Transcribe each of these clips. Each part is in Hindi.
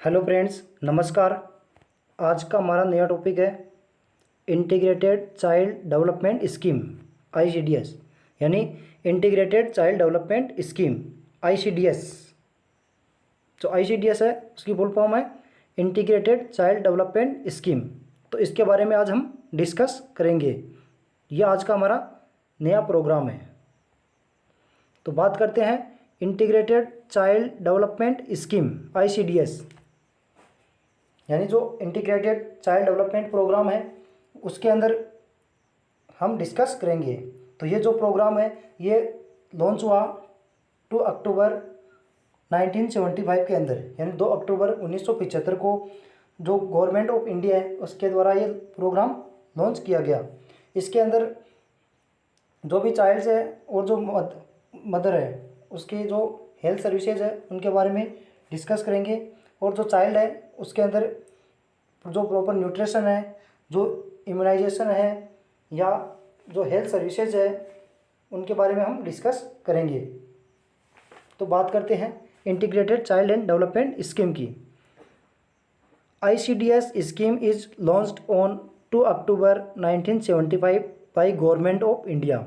हेलो फ्रेंड्स, नमस्कार। आज का हमारा नया टॉपिक है integrated child development scheme ICDS, यानी integrated child development scheme ICDS। जो ICDS है उसकी फुल फॉर्म है इंटीग्रेटेड चाइल्ड डेवलपमेंट स्कीम। तो इसके बारे में आज हम डिस्कस करेंगे। यह आज का हमारा नया प्रोग्राम है। तो बात करते हैं integrated child development scheme ICDS, यानी जो इंटीग्रेटेड चाइल्ड डेवलपमेंट प्रोग्राम है उसके अंदर हम डिस्कस करेंगे। तो ये जो प्रोग्राम है ये लॉन्च हुआ 2 अक्टूबर 1975 के अंदर, यानी 2 अक्टूबर 1975 को जो गवर्नमेंट ऑफ इंडिया है उसके द्वारा ये प्रोग्राम लॉन्च किया गया। इसके अंदर जो भी चाइल्ड्स है और जो मदर है उसकी जो हेल्थ सर्विसेज है उनके बारे में डिस्कस करेंगे, और जो चाइल्ड है उसके अंदर जो प्रॉपर न्यूट्रिशन है, जो इम्यूनाइजेशन है या जो हेल्थ सर्विसेज है उनके बारे में हम डिस्कस करेंगे। तो बात करते हैं integrated child and development scheme की। ICDS scheme is launched on 2 October 1975 by government of India,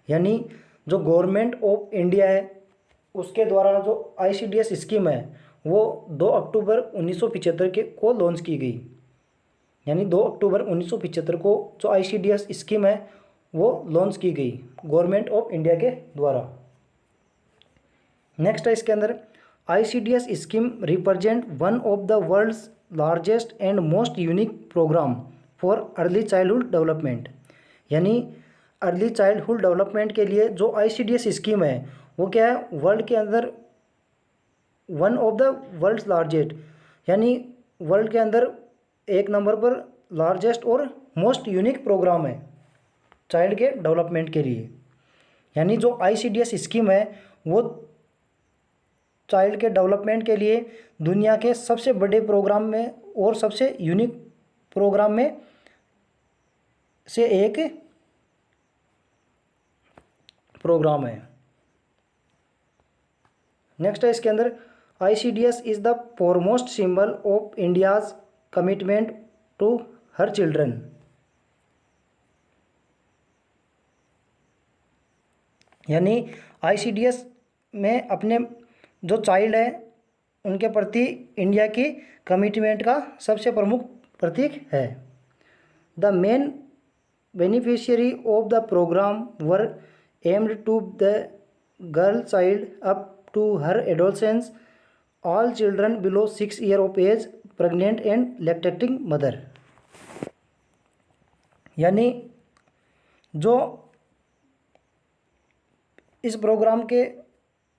यानी जो गवर्नमेंट ऑफ इंडिया है उसके द्वारा जो ICDS स्कीम है वो 2 अक्टूबर 1975 के को लॉन्च की गई, यानी 2 अक्टूबर 1975 को जो ICDS स्कीम है वो लॉन्च की गई गवर्नमेंट ऑफ इंडिया के द्वारा। नेक्स्ट है इसके अंदर ICDS scheme represent one of the world's largest and most unique program for early childhood development, यानी अर्ली चाइल्डहुड डेवलपमेंट के लिए जो ICDS स्कीम है वो क्या है, वर्ल्ड के अंदर one of the world's largest, यानी वर्ल्ड के अंदर एक नंबर पर लार्जेस्ट और मोस्ट यूनिक प्रोग्राम है चाइल्ड के डेवलपमेंट के लिए। यानी जो ICDS स्कीम है वो चाइल्ड के डेवलपमेंट के लिए दुनिया के सबसे बड़े प्रोग्राम में और सबसे यूनिक प्रोग्राम में से एक प्रोग्राम है। नेक्स्ट है इसके अंदर ICDS is the foremost symbol of India's commitment to her children, यानी ICDS में अपने जो चाइल्ड है उनके प्रति इंडिया की कमिटमेंट का सबसे प्रमुख प्रतीक है। The main beneficiary of the program were aimed to the girl child up to her adolescence, all children below 6 year of age, pregnant and lactating mother, यानी जो इस प्रोग्राम के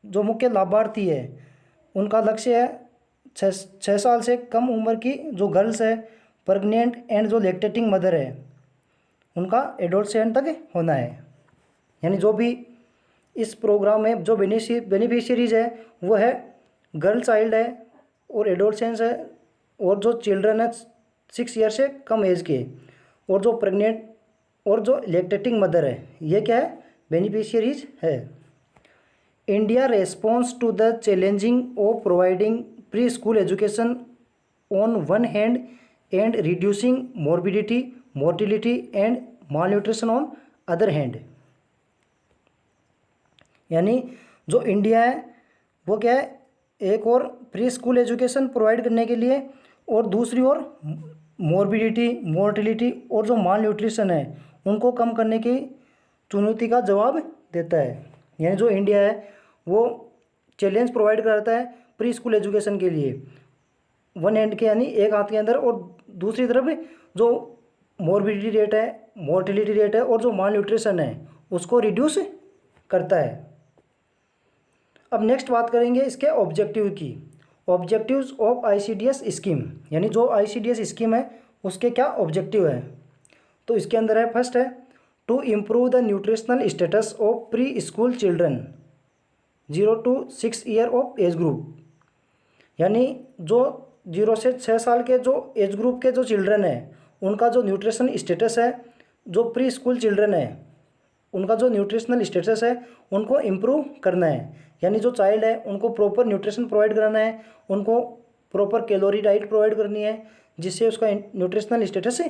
जो मुख्य लाभार्थी है उनका लक्ष्य है 6 साल से कम उम्र की जो गर्ल्स है, प्रेग्नेंट एंड जो लैक्टेटिंग मदर है उनका एडोलसेंट तक होना है। यानी जो भी इस प्रोग्राम में जो बेनिफिशियरीज है वो है गर्ल चाइल्ड है और एडोलसेंस है, और जो चिल्ड्रन है 6 ईयर से कम एज के, और जो प्रेग्नेंट और जो लैक्टेटिंग मदर है, ये क्या है, बेनिफिशियरीज है। India response to the challenging of providing pre school education on one hand and reducing morbidity, mortality and malnutrition on other hand, यानी जो इंडिया है वो क्या है, एक और प्री स्कूल एजुकेशन प्रोवाइड करने के लिए और दूसरी ओर मोर्बिडिटी, मोर्टिलिटी और जो माल न्यूट्रिशन है उनको कम करने की चुनौती का जवाब देता है। यानी जो इंडिया है वो चैलेंज प्रोवाइड कराता है प्री स्कूल एजुकेशन के लिए वन हैंड के, यानी एक हाथ के अंदर, और दूसरी तरफ जो मोर्बिडिटी रेट है, मोर्टिलिटी रेट है और जो माल न्यूट्रिशन है उसको रिड्यूस करता है। अब नेक्स्ट बात करेंगे इसके ऑब्जेक्टिव की। ऑब्जेक्टिव्स ऑफ ICDS स्कीम, यानी जो ICDS स्कीम है उसके क्या ऑब्जेक्टिव है। तो इसके अंदर है, फर्स्ट है to improve the nutritional status of pre school children 0 to 6 year of age group, यानी जो 0 से 6 साल के जो एज ग्रुप के जो चिल्ड्रन है उनका जो न्यूट्रिशन स्टेटस है, जो प्री स्कूल चिल्ड्रन है उनका जो न्यूट्रिशनल स्टेटस है उनको इम्प्रूव करना है। यानी जो चाइल्ड है उनको प्रॉपर न्यूट्रिशन प्रोवाइड कराना है, उनको प्रॉपर कैलोरी डाइट प्रोवाइड करनी है जिससे उसका न्यूट्रिशनल स्टेटस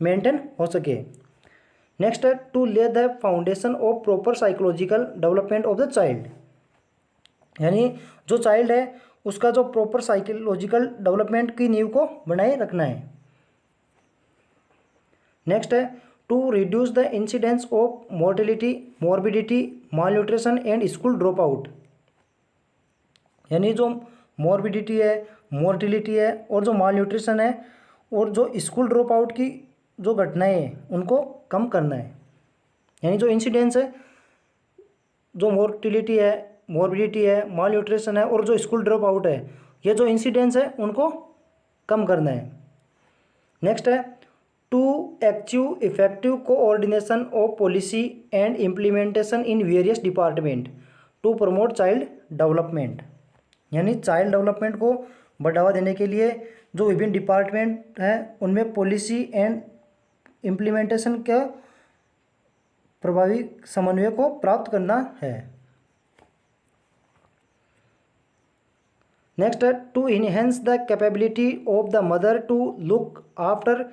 मेंटेन हो सके। नेक्स्ट है टू ले the foundation of proper psychological development of the child, यानी जो चाइल्ड है उसका जो प्रॉपर साइकोलॉजिकल डेवलपमेंट की नींव को बनाए रखना है। नेक्स्ट है to reduce the incidence of mortality, morbidity, malnutrition and school drop out, यानी जो मॉर्बिडिटी है, मोर्टिलिटी है और जो माल न्यूट्रिशन है और जो स्कूल ड्रॉप आउट की जो घटनाएं हैं उनको कम करना है। यानी जो इंसिडेंस है, जो मोर्टिलिटी है, मॉर्बिडिटी है, माल न्यूट्रिशन है और जो स्कूल ड्रॉप आउट है, ये जो इंसिडेंस है उनको कम करना है। नेक्स्ट है to achieve effective coordination of policy and implementation in various department to promote child development, यानी चाइल्ड डेवलपमेंट को बढ़ावा देने के लिए जो विभिन्न डिपार्टमेंट हैं उनमें पॉलिसी एंड इम्प्लीमेंटेशन का प्रभावी समन्वय को प्राप्त करना है। नेक्स्ट है to enhance the capability of the mother to look after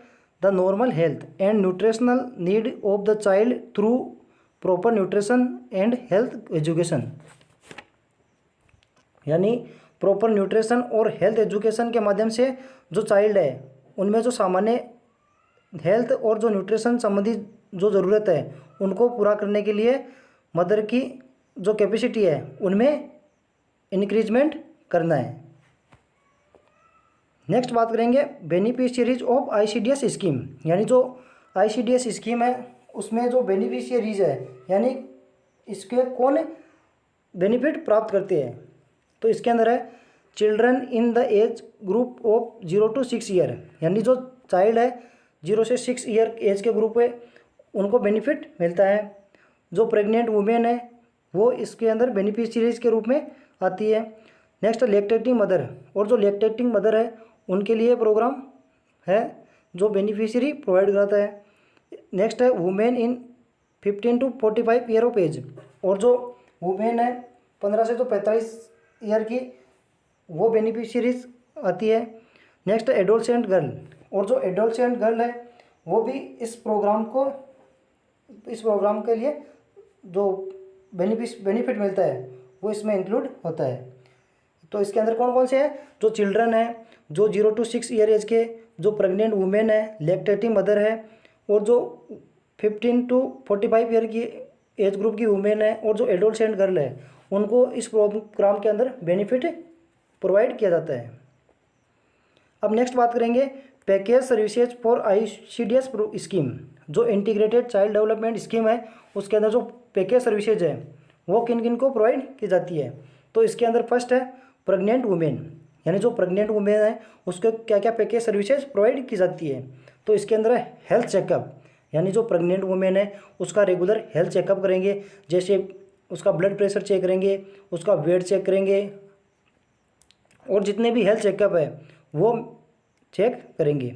the normal health and nutritional need of the child through proper nutrition and health education, यानी प्रॉपर न्यूट्रिशन और हेल्थ एजुकेशन के माध्यम से जो चाइल्ड है उनमें जो सामान्य हेल्थ और जो न्यूट्रिशन संबंधी जो ज़रूरत है उनको पूरा करने के लिए मदर की जो कैपेसिटी है उनमें इंक्रीजमेंट करना है। नेक्स्ट बात करेंगे बेनिफिशियरीज ऑफ ICDS स्कीम, यानी जो ICDS स्कीम है उसमें जो बेनिफिशियरीज है यानी इसके कौन बेनिफिट प्राप्त करते हैं, तो इसके अंदर है children in the age group of 0 to 6 year, यानी जो चाइल्ड है 0 से 6 ईयर एज के ग्रुप है उनको बेनिफिट मिलता है। जो प्रेग्नेंट वुमेन है वो इसके अंदर बेनिफिशियरीज के रूप में आती है। नेक्स्ट लैक्टेटिंग मदर, और जो लैक्टेटिंग मदर है उनके लिए प्रोग्राम है जो बेनिफिशियरी प्रोवाइड कराता है। नेक्स्ट है women in 15 to 45 year of age, और जो वुमेन है 15 से 45 ईयर की वो बेनिफिशियरीज आती है। नेक्स्ट एडोलसेंट गर्ल, और जो एडोलसेंट गर्ल है वो भी इस प्रोग्राम के लिए जो बेनिफिट मिलता है वो इसमें इंक्लूड होता है। तो इसके अंदर कौन कौन से हैं, जो चिल्ड्रन है, जो 0 to 6 ईयर एज के, जो प्रेग्नेंट वुमेन है, लैक्टेटिंग मदर है और जो 15 to 45 ईयर की एज ग्रुप की वुमेन है और जो एडोलसेंट गर्ल है, उनको इस प्रोग्राम के अंदर बेनिफिट प्रोवाइड किया जाता है। अब नेक्स्ट बात करेंगे package services for ICDS scheme, जो इंटीग्रेटेड चाइल्ड डेवलपमेंट स्कीम है उसके अंदर जो पैकेज सर्विसेज है वो किन किन को प्रोवाइड की जाती है। तो इसके अंदर फर्स्ट है प्रेग्नेंट वुमेन, यानी जो प्रेग्नेंट वुमेन है उसको क्या क्या पैकेज सर्विसेज प्रोवाइड की जाती है। तो इसके अंदर है हेल्थ चेकअप, यानी जो प्रेग्नेंट वुमेन है उसका रेगुलर हेल्थ चेकअप करेंगे, जैसे उसका ब्लड प्रेशर चेक करेंगे, उसका वेट चेक करेंगे और जितने भी हेल्थ चेकअप है वो चेक करेंगे।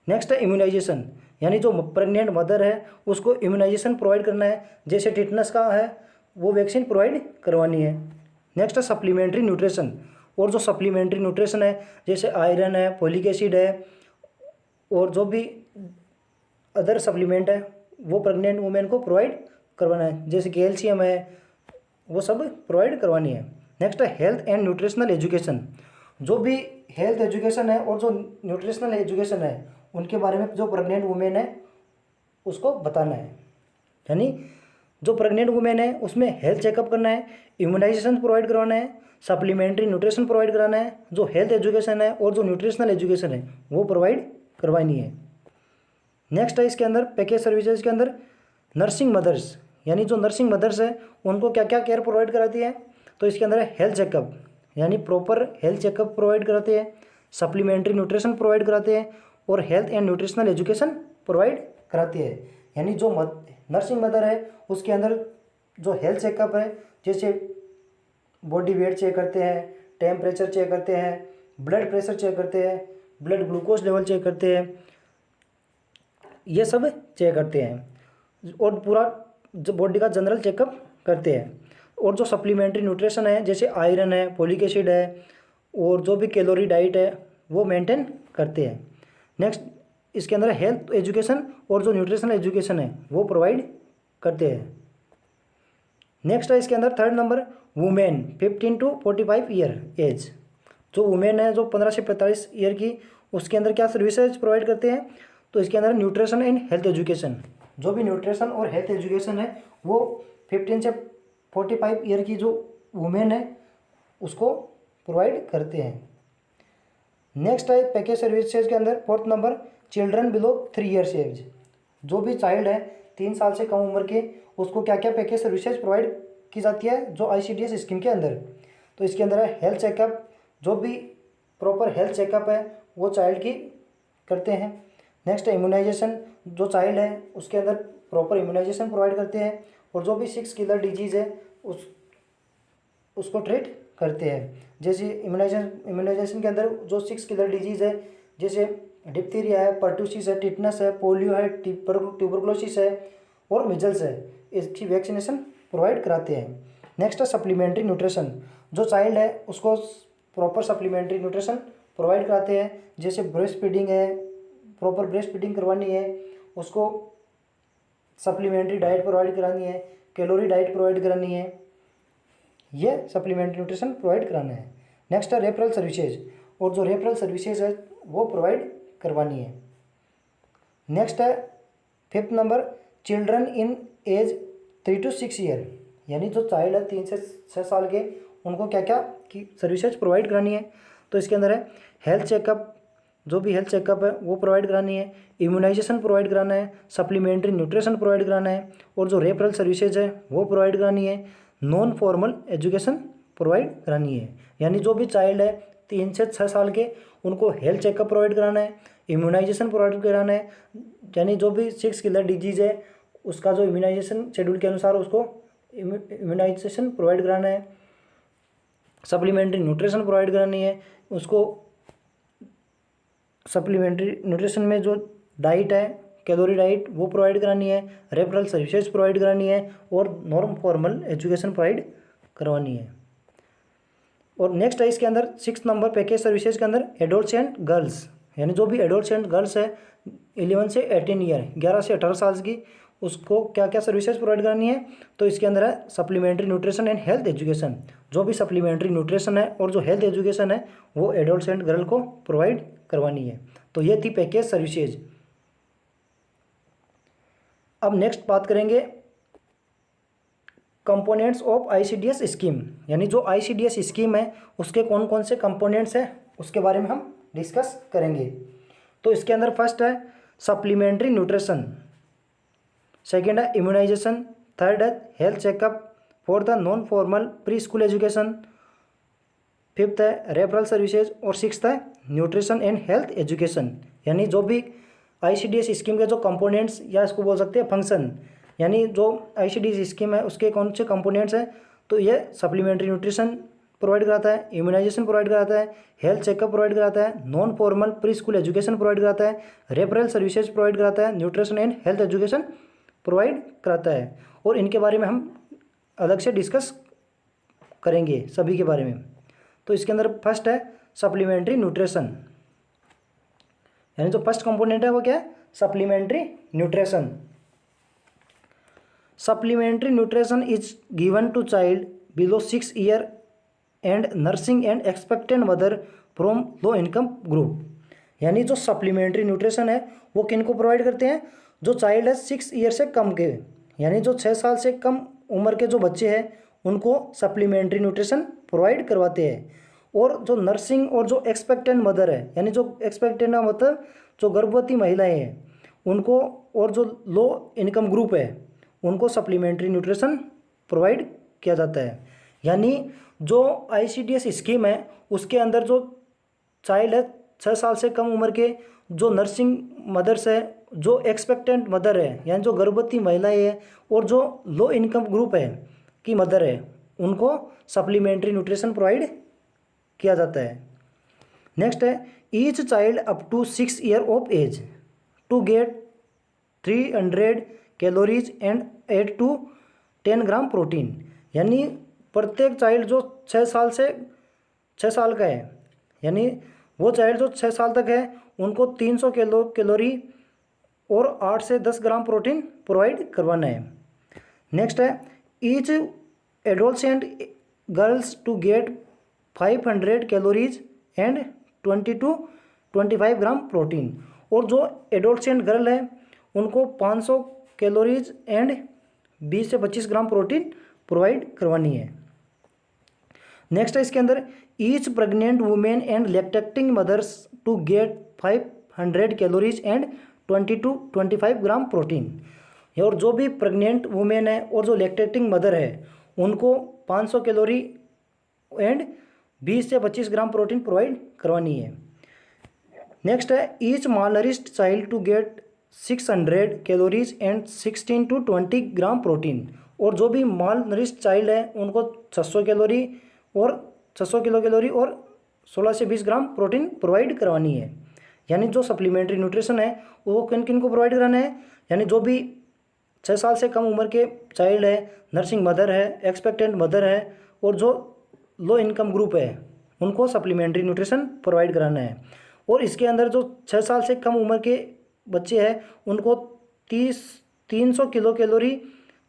नेक्स्ट है इम्यूनाइजेशन, यानी जो प्रेग्नेंट मदर है उसको इम्यूनाइजेशन प्रोवाइड करना है, जैसे टिटनस का है वो वैक्सीन प्रोवाइड करवानी है। नेक्स्ट है सप्लीमेंट्री न्यूट्रिशन, और जो सप्लीमेंट्री न्यूट्रिशन है जैसे आयरन है, फोलिक एसिड है और जो भी अदर सप्लीमेंट है वो प्रेग्नेंट वुमेन को प्रोवाइड करवाना है, जैसे कैल्शियम है वो सब प्रोवाइड करवानी है। नेक्स्ट है हेल्थ एंड न्यूट्रिशनल एजुकेशन, जो भी हेल्थ एजुकेशन है और जो न्यूट्रिशनल एजुकेशन है उनके बारे में जो प्रेग्नेंट वुमेन है उसको बताना है। यानी जो प्रेग्नेंट वुमेन है उसमें हेल्थ चेकअप करना है, इम्यूनाइजेशन प्रोवाइड करवाना है, सप्लीमेंट्री न्यूट्रिशन प्रोवाइड कराना है, जो हेल्थ एजुकेशन है और जो न्यूट्रिशनल एजुकेशन है वो प्रोवाइड करवानी है। नेक्स्ट है इसके अंदर पैकेज सर्विसेज के अंदर नर्सिंग मदर्स, यानी जो नर्सिंग मदर्स है उनको क्या क्या केयर प्रोवाइड कराती है। तो इसके अंदर है हेल्थ चेकअप, यानी प्रॉपर हेल्थ चेकअप प्रोवाइड कराते हैं, सप्लीमेंट्री न्यूट्रिशन प्रोवाइड कराते हैं और health and nutritional education provide कराते हैं। यानी जो नर्सिंग मदर है उसके अंदर जो हेल्थ चेकअप है जैसे बॉडी वेट चेक करते हैं, टेम्परेचर चेक करते हैं, ब्लड प्रेशर चेक करते हैं, ब्लड ग्लूकोज लेवल चेक करते हैं, ये सब चेक करते हैं और पूरा बॉडी का जनरल चेकअप करते हैं। और जो सप्लीमेंट्री न्यूट्रिशन है जैसे आयरन है, फोलिक एसिड है और जो भी कैलोरी डाइट है वो मेंटेन करते हैं। नेक्स्ट इसके अंदर हेल्थ एजुकेशन और जो न्यूट्रिशनल एजुकेशन है वो प्रोवाइड करते हैं। नेक्स्ट है इसके अंदर third number women 15 to 45 year age. जो वुमेन है जो 15 से 45 ईयर की, उसके अंदर क्या सर्विसेज प्रोवाइड करते हैं, तो इसके अंदर न्यूट्रिशन एंड हेल्थ एजुकेशन, जो भी न्यूट्रिशन और हेल्थ एजुकेशन है वो 15 से 45 ईयर की जो वुमेन है उसको प्रोवाइड करते हैं। नेक्स्ट है पैकेज सर्विसेज के अंदर fourth number children below 3 years age. जो भी चाइल्ड है 3 साल से कम उम्र के, उसको क्या क्या पैकेज सर्विसेज प्रोवाइड की जाती है जो ICDS स्कीम के अंदर। तो इसके अंदर है हेल्थ चेकअप, जो भी प्रॉपर हेल्थ चेकअप है वो चाइल्ड की करते हैं। नेक्स्ट है इम्यूनाइजेशन, जो चाइल्ड है उसके अंदर प्रॉपर इम्यूनाइजेशन प्रोवाइड करते हैं। और जो भी 6 किलर डिजीज़ है उसको ट्रीट करते हैं। जैसे इम्यूनाइजेशन के अंदर जो 6 किलर डिजीज़ है, जैसे डिप्थीरिया है, पर्टूसिस है, टिटनस है, पोलियो है, ट्यूबरकुलोसिस है और मिजल्स है, इसकी वैक्सीनेशन प्रोवाइड कराते हैं। नेक्स्ट है सप्लीमेंट्री न्यूट्रिशन, जो चाइल्ड है उसको प्रॉपर सप्लीमेंट्री न्यूट्रिशन प्रोवाइड कराते हैं। जैसे ब्रेस्ट फीडिंग है, प्रॉपर ब्रेस्ट फीडिंग करवानी है, उसको सप्लीमेंट्री डाइट प्रोवाइड करानी है, कैलोरी डाइट प्रोवाइड करानी है, ये सप्लीमेंट्री न्यूट्रिशन प्रोवाइड कराना है। नेक्स्ट है रेफरल सर्विसेज, और जो रेफरल सर्विसेज है वो प्रोवाइड करवानी है। नेक्स्ट है fifth number children in age 3 to 6 year, यानी जो चाइल्ड है 3 से 6 साल के, उनको क्या क्या की सर्विसेज प्रोवाइड करानी है। तो इसके अंदर है हेल्थ चेकअप, जो भी हेल्थ चेकअप है वो प्रोवाइड करानी है, इम्यूनाइजेशन प्रोवाइड कराना है, सप्लीमेंट्री न्यूट्रिशन प्रोवाइड कराना है, और जो रेफरल सर्विसेज है वो प्रोवाइड करानी है। नॉन फॉर्मल एजुकेशन प्रोवाइड करानी है, यानी जो भी चाइल्ड है 3 से 6 साल के, उनको हेल्थ चेकअप प्रोवाइड कराना है, इम्यूनाइजेशन प्रोवाइड कराना है, यानी जो भी 6 किलर डिजीज़ है उसका जो इम्यूनाइजेशन शेड्यूल के अनुसार उसको इम्यूनाइजेशन प्रोवाइड कराना है, सप्लीमेंट्री न्यूट्रिशन प्रोवाइड करानी है, उसको सप्लीमेंट्री न्यूट्रिशन में जो डाइट है कैलोरी डाइट वो प्रोवाइड करानी है, रेफरल सर्विसेज प्रोवाइड करानी है, और नॉन फॉर्मल एजुकेशन प्रोवाइड करवानी है। और नेक्स्ट है इसके अंदर 6 नंबर पैकेज सर्विसेज के अंदर एडल्ट्स एंड गर्ल्स, यानी जो भी एडल्ट्स एंड गर्ल्स है 11 से 18 ईयर, 11 से 18 साल की, उसको क्या क्या सर्विसेज प्रोवाइड करानी है। तो इसके अंदर है supplementary nutrition and health education, जो भी सप्लीमेंट्री न्यूट्रिशन है और जो हेल्थ एजुकेशन है वो एडल्ट्स एंड गर्ल को प्रोवाइड करवानी है। तो ये थी पैकेज सर्विसेज। अब नेक्स्ट बात करेंगे कंपोनेंट्स ऑफ ICDS स्कीम, यानी जो ICDS स्कीम है उसके कौन कौन से कंपोनेंट्स हैं उसके बारे में हम डिस्कस करेंगे। तो इसके अंदर फर्स्ट है सप्लीमेंट्री न्यूट्रिशन, सेकेंड है इम्यूनाइजेशन, थर्ड है हेल्थ चेकअप, फोर्थ है non formal pre school education, fifth है रेफरल सर्विसेज, और सिक्स्थ है न्यूट्रिशन एंड हेल्थ एजुकेशन। यानी जो भी ICDS स्कीम के जो कंपोनेंट्स, या इसको बोल सकते हैं फंक्शन, यानी जो ICDS स्कीम है उसके कौन से कंपोनेंट्स हैं, तो ये सप्लीमेंट्री न्यूट्रिशन प्रोवाइड कराता है, इम्यूनाइजेशन प्रोवाइड कराता है, हेल्थ चेकअप प्रोवाइड कराता है, non formal pre school education provide कराता है, रेफरल सर्विसेज प्रोवाइड कराता है, nutrition and health education provide कराता है। और इनके बारे में हम अलग से डिस्कस करेंगे सभी के बारे में। तो इसके अंदर फर्स्ट है सप्लीमेंट्री न्यूट्रिशन, यानी जो फर्स्ट कंपोनेंट है वो क्या है, supplementary nutrition. Supplementary nutrition is given to child below 6 year and nursing and expectant mother from low income group. यानी जो सप्लीमेंट्री न्यूट्रिशन है वो किन को प्रोवाइड करते हैं, जो चाइल्ड है 6 ईयर से कम के, यानी जो 6 साल से कम उम्र के जो बच्चे हैं उनको सप्लीमेंट्री न्यूट्रिशन प्रोवाइड करवाते हैं। और जो नर्सिंग और जो एक्सपेक्टेंट मदर है, यानी जो एक्सपेक्टेंट मतलब जो गर्भवती महिलाएं हैं उनको, और जो लो इनकम ग्रुप है उनको सप्लीमेंट्री न्यूट्रिशन प्रोवाइड किया जाता है। यानी जो ICDS स्कीम है उसके अंदर जो चाइल्ड है 6 साल से कम उम्र के, जो नर्सिंग मदर्स है, जो एक्सपेक्टेंट मदर है यानी जो गर्भवती महिलाएं हैं, और जो लो इनकम ग्रुप है की मदर है, उनको सप्लीमेंट्री न्यूट्रिशन प्रोवाइड किया जाता है। नेक्स्ट है each child up to 6 year of age to get 300 calories and 8 to 10 gram protein. यानी प्रत्येक चाइल्ड जो 6 साल का है यानी वो चाइल्ड जो 6 साल तक है उनको 300 कैलोरी और 8 से 10 ग्राम प्रोटीन प्रोवाइड करवाना है। नेक्स्ट है each adolescent girls to get 500 calories and 20 to 25 gram protein. और जो एडोलसेंट गर्ल है उनको 500 कैलोरीज एंड 20 से 25 ग्राम प्रोटीन प्रोवाइड करवानी है। नेक्स्ट है इसके अंदर each pregnant women and lactating mothers to get 500 calories and 20 to 25 gram protein. और जो भी प्रेग्नेंट वुमेन है और जो लैक्टेटिंग मदर है उनको 500 कैलोरी एंड 20 से 25 ग्राम प्रोटीन प्रोवाइड करवानी है। नेक्स्ट है each malnourished child to get 600 calories and 16 to 20 gram protein. और जो भी मालनरिश्ड चाइल्ड है उनको 600 कैलोरी और 600 किलो कैलोरी और 16 से 20 ग्राम प्रोटीन प्रोवाइड करवानी है। यानी जो सप्लीमेंट्री न्यूट्रिशन है वो किन किन को प्रोवाइड कराना है, यानी जो भी 6 साल से कम उम्र के चाइल्ड है, नर्सिंग मदर है, एक्सपेक्टेंट मदर है और जो लो इनकम ग्रुप है उनको सप्लीमेंट्री न्यूट्रिशन प्रोवाइड कराना है। और इसके अंदर जो 6 साल से कम उम्र के बच्चे हैं उनको 300 किलो कैलोरी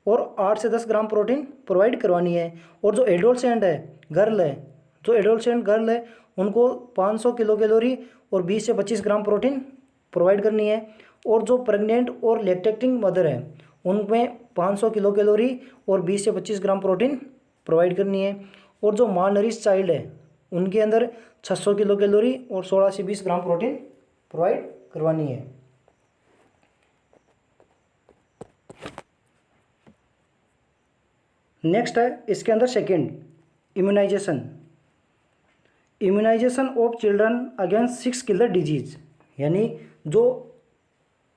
और 8 से 10 ग्राम प्रोटीन प्रोवाइड करवानी है। और जो एडोलसेंट है गर्ल है, जो एडोलसेंट गर्ल है उनको 500 किलो कैलोरी और 20 से 25 ग्राम प्रोटीन प्रोवाइड करनी है। और जो प्रेग्नेंट और लैक्टेटिंग मदर है उनमें 500 किलो कैलोरी और 20 से 25 ग्राम प्रोटीन प्रोवाइड करनी है। और जो मालनरिश्ड चाइल्ड है उनके अंदर 600 किलो कैलोरी और 16 से 20 ग्राम प्रोटीन प्रोवाइड करवानी है। नेक्स्ट है इसके अंदर second immunization of children against 6 killer disease. यानी जो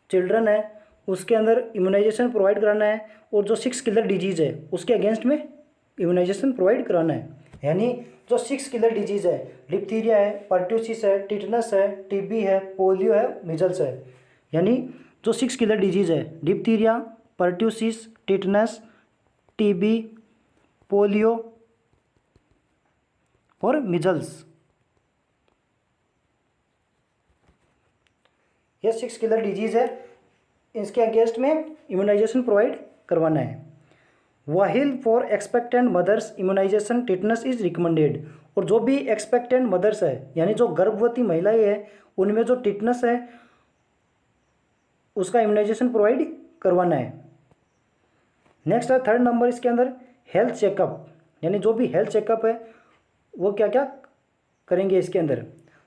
चिल्ड्रन है उसके अंदर इम्यूनाइजेशन प्रोवाइड कराना है और जो 6 किलर डिजीज़ है उसके अगेंस्ट में इम्यूनाइजेशन प्रोवाइड कराना है। यानी जो 6 किलर डिजीज़ है डिप्थीरिया है, पर्ट्यूसिस है, टिटनस है, टीबी है, पोलियो है, मिजल्स है। यानी जो 6 किलर डिजीज़ है diphtheria, pertussis, tetanus, TB, polio और मिजल्स, ये 6 किलर डिजीज़ है, इसके अगेंस्ट में इम्यूनाइजेशन प्रोवाइड करवाना है। While for expectant mothers immunisation tetanus is recommended. और जो भी एक्सपेक्टेंट मदर्स है यानी जो गर्भवती महिलाएं हैं उनमें जो टिटनस है उसका इम्यूनाइजेशन प्रोवाइड करवाना है। नेक्स्ट है थर्ड नंबर इसके अंदर हेल्थ चेकअप। यानी जो भी हेल्थ चेकअप है वो क्या क्या करेंगे इसके अंदर,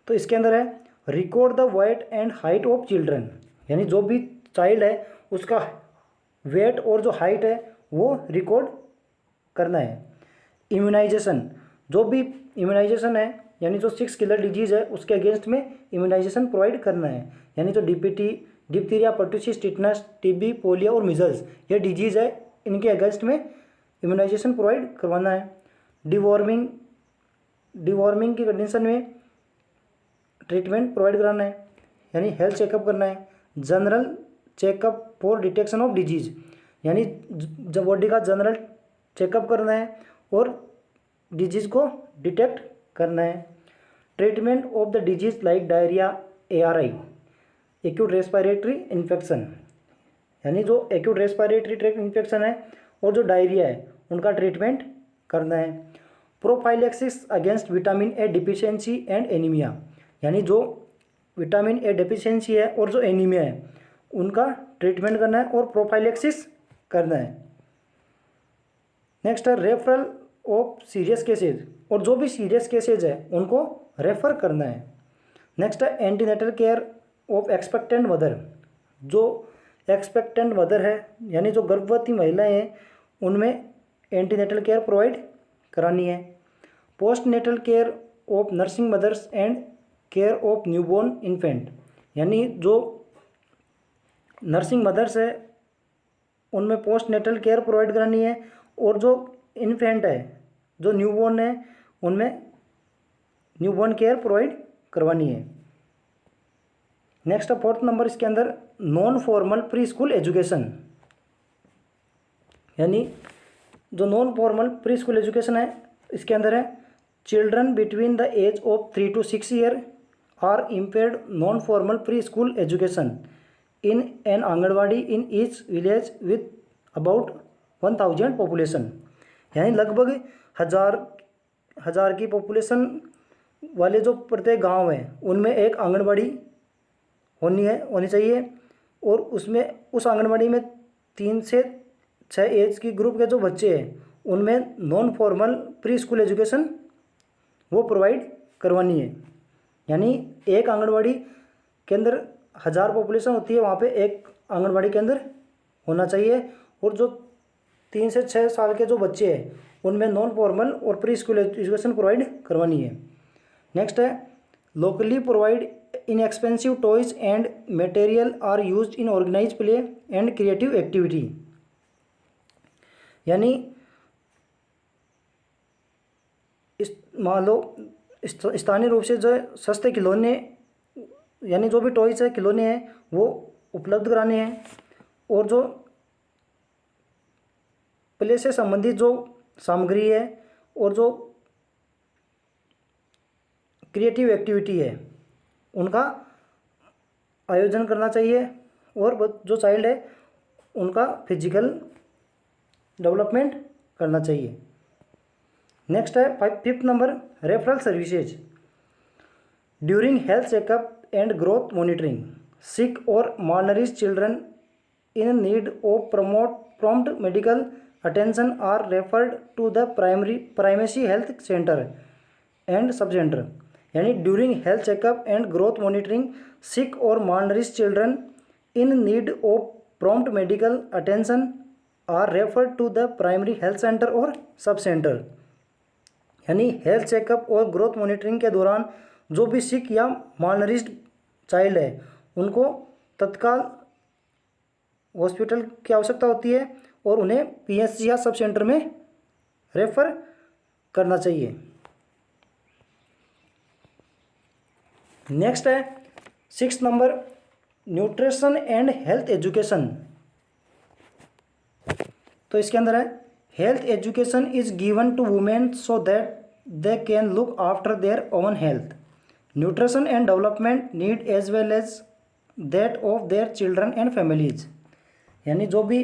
तो इसके अंदर है record the weight and height of children. यानी जो भी चाइल्ड है उसका वेट और जो हाइट है वो रिकॉर्ड करना है। इम्यूनाइजेशन, जो भी इम्यूनाइजेशन है यानी जो 6 किलर डिजीज़ है उसके अगेंस्ट में इम्यूनाइजेशन प्रोवाइड करना है। यानी जो DPT, diphtheria, pertussis, tetanus, TB, polio और मिजल्स ये डिजीज़ है, इनके अगेंस्ट में इम्यूनाइजेशन प्रोवाइड करवाना है। डिवॉर्मिंग की कंडीशन में ट्रीटमेंट प्रोवाइड कराना है, यानी हेल्थ चेकअप करना है। General checkup for detection of disease, यानी जब बॉडी का जनरल चेकअप करना है और डिजीज़ को डिटेक्ट करना है। Treatment of the disease like diarrhoea, ARI, acute respiratory infection, यानी जो एक्यूट रेस्पिरेटरी ट्रैक्ट इन्फेक्शन है और जो डायरिया है उनका ट्रीटमेंट करना है। Prophylaxis against vitamin A deficiency and anaemia, यानी जो विटामिन ए डिफिशियंसी है और जो एनीमिया है उनका ट्रीटमेंट करना है और प्रोफाइलैक्सिस करना है। नेक्स्ट है रेफरल ऑफ सीरियस केसेज, और जो भी सीरियस केसेज है उनको रेफ़र करना है। नेक्स्ट है antenatal care of expectant mother, जो एक्सपेक्टेंट मदर है यानी जो गर्भवती महिलाएं हैं उनमें एंटीनेटल केयर प्रोवाइड करानी है। Post natal care of nursing mothers and care of newborn infant, यानी जो नर्सिंग मदर्स है उनमें पोस्ट नेटल केयर प्रोवाइड करानी है और जो इन्फेंट है, जो न्यूबॉर्न है, उनमें न्यूबॉर्न केयर प्रोवाइड करवानी है। नेक्स्ट है फोर्थ नंबर इसके अंदर non formal pre school education, यानी जो non formal pre school education है इसके अंदर है children between the age of 3 to 6 years are impaired non-formal preschool education in an Anganwadi in each village with about 1000 population। यानी लगभग हजार की पॉपुलेशन वाले जो प्रत्येक गांव हैं उनमें एक आंगनबाड़ी होनी चाहिए, और उसमें उस आंगनबाड़ी में 3 से 6 एज की ग्रुप के जो बच्चे हैं उनमें non formal pre school education वो प्रोवाइड करवानी है। यानी एक आंगनबाड़ी के अंदर 1000 पॉपुलेशन होती है, वहाँ पे एक आंगनबाड़ी के अंदर होना चाहिए, और जो 3 से 6 साल के जो बच्चे हैं उनमें नॉन फॉर्मल और प्री स्कूल एजुकेशन प्रोवाइड करवानी है। नेक्स्ट है locally provide inexpensive toys and material are used in organise play and creative activity. यानी मान लो स्थानीय रूप से जो सस्ते खिलौने यानी जो भी टॉयज है खिलौने हैं वो उपलब्ध कराने हैं, और जो प्ले से संबंधित जो सामग्री है और जो क्रिएटिव एक्टिविटी है उनका आयोजन करना चाहिए, और जो चाइल्ड है उनका फिजिकल डेवलपमेंट करना चाहिए। नेक्स्ट है 5th number referral services. During health checkup and growth monitoring sick और malnourished children in need of prompt medical attention are referred to the primary health centre and sub centre. यानी during health checkup and growth monitoring sick और malnourished children in need of prompt medical attention are referred to the primary health centre और सब सेंटर। यानी हेल्थ चेकअप और ग्रोथ मॉनिटरिंग के दौरान जो भी सिक या मालनरिश्ड चाइल्ड है उनको तत्काल हॉस्पिटल की आवश्यकता होती है और उन्हें पीएचसी या सब सेंटर में रेफर करना चाहिए। नेक्स्ट है 6th number nutrition and health education. तो इसके अंदर है health education is given to women so that they can look after their own health, nutrition and development need as well as that of their children and families. यानी जो भी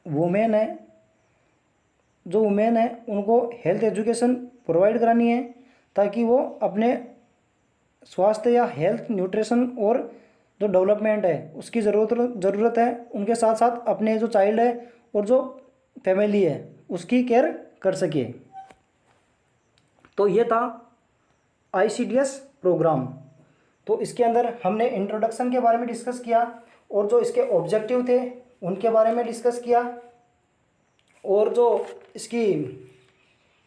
वुमेन है उनको हेल्थ एजुकेशन प्रोवाइड करानी है ताकि वो अपने स्वास्थ्य या हेल्थ न्यूट्रिशन और जो डेवलपमेंट है उसकी ज़रूरत है उनके साथ साथ अपने जो चाइल्ड है और जो फैमिली है उसकी केयर कर सके। तो ये था ICDS प्रोग्राम। तो इसके अंदर हमने इंट्रोडक्शन के बारे में डिस्कस किया और जो इसके ऑब्जेक्टिव थे उनके बारे में डिस्कस किया, और जो इसकी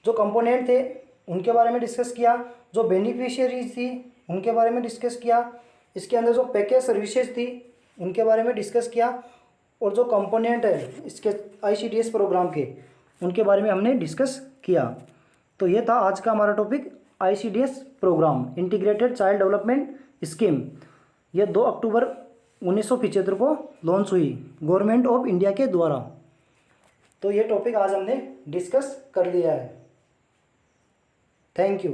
जो कंपोनेंट थे उनके बारे में डिस्कस किया, जो बेनिफिशियरीज थी उनके बारे में डिस्कस किया, इसके अंदर जो पैकेज सर्विसेज थी उनके बारे में डिस्कस किया, और जो कंपोनेंट है इसके ICDS प्रोग्राम के उनके बारे में हमने डिस्कस किया। तो ये था आज का हमारा topic ICDS program integrated child development scheme. ये 2 अक्टूबर 1975 को लॉन्च हुई गवर्नमेंट ऑफ इंडिया के द्वारा। तो ये टॉपिक आज हमने डिस्कस कर लिया है। Thank you.